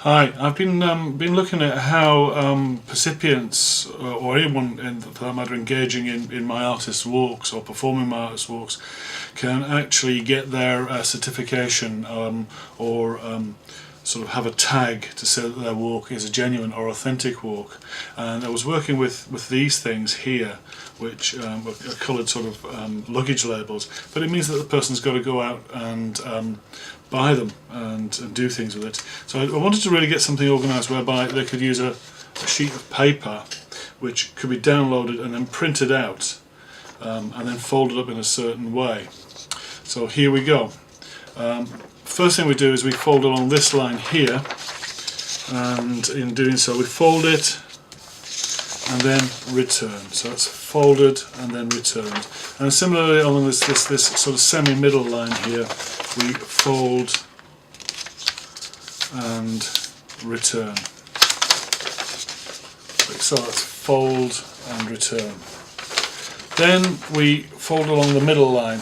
Hi, I've been looking at how recipients or anyone for that matter engaging in my artist walks or performing my artist walks can actually get their certification or sort of have a tag to say that their walk is a genuine or authentic walk. And I was working with these things here, which are coloured sort of luggage labels, but it means that the person's got to go out and buy them and do things with it. So I wanted to really get something organised whereby they could use a sheet of paper which could be downloaded and then printed out and then folded up in a certain way. So here we go. First thing we do is we fold along this line here, and in doing so we fold it and then return. So it's folded and then returned. And similarly along this sort of semi-middle line here, we fold and return. So that's fold and return. Then we fold along the middle line.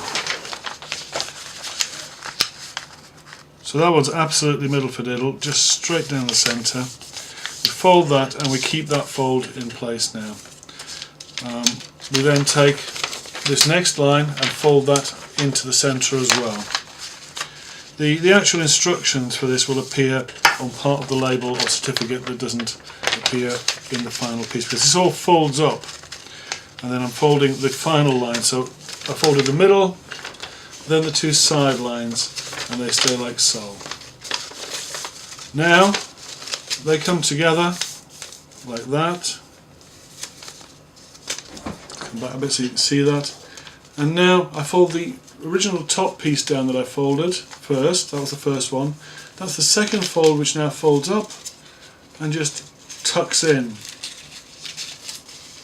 So that one's absolutely middle for diddle, just straight down the centre. We fold that and we keep that fold in place now. We then take this next line and fold that into the centre as well. The actual instructions for this will appear on part of the label or certificate that doesn't appear in the final piece, because this all folds up. And then I'm folding the final line, so I folded the middle, then the two side lines, and they stay like so. Now they come together like that. Come back a bit so you can see that. And now I fold the original top piece down that I folded first. That was the first one. That's the second fold, which now folds up and just tucks in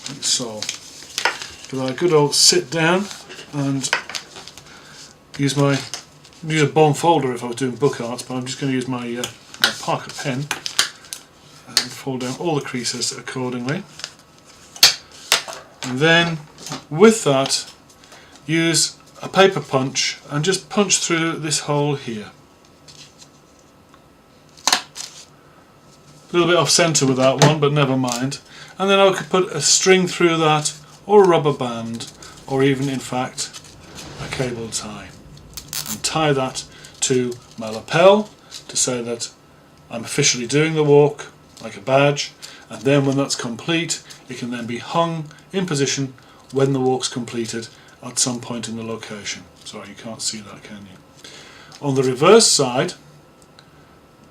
like so. Give that a good old sit down and use a bond folder if I was doing book art, but I'm just going to use my Parker pen and fold down all the creases accordingly. And then with that, use a paper punch and just punch through this hole here. A little bit off centre with that one, but never mind. And then I could put a string through that, or a rubber band, or even in fact a cable tie, and tie that to my lapel to say that I'm officially doing the walk, like a badge. And then when that's complete, it can then be hung in position when the walk's completed at some point in the location. Sorry, you can't see that, can you? On the reverse side,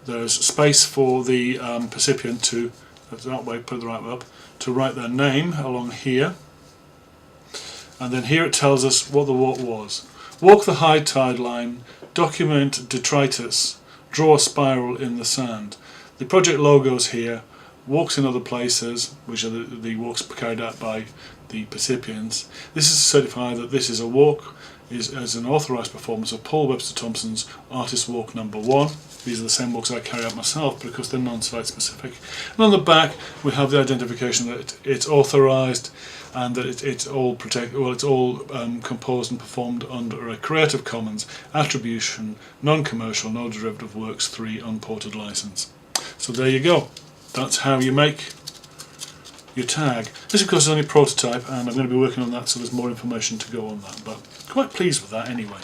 there's space for the recipient to, that way, put it the right way up, to write their name along here. And then here it tells us what the walk was. Walk the high tide line, document detritus, draw a spiral in the sand. The project logos here, walks in other places, which are the walks carried out by the recipients. This is to certify that this is a walk, is an authorised performance of Paul Webster Thompson's Artist Walk number 1. These are the same walks I carry out myself because they're non-site specific. And on the back we have the identification that it's authorised and that it's all composed and performed under a Creative Commons Attribution, Non-Commercial, No Derivative Works 3 unported license. So there you go. That's how you make your tag. This of course is only a prototype, and I'm going to be working on that, so there's more information to go on that, but quite pleased with that anyway.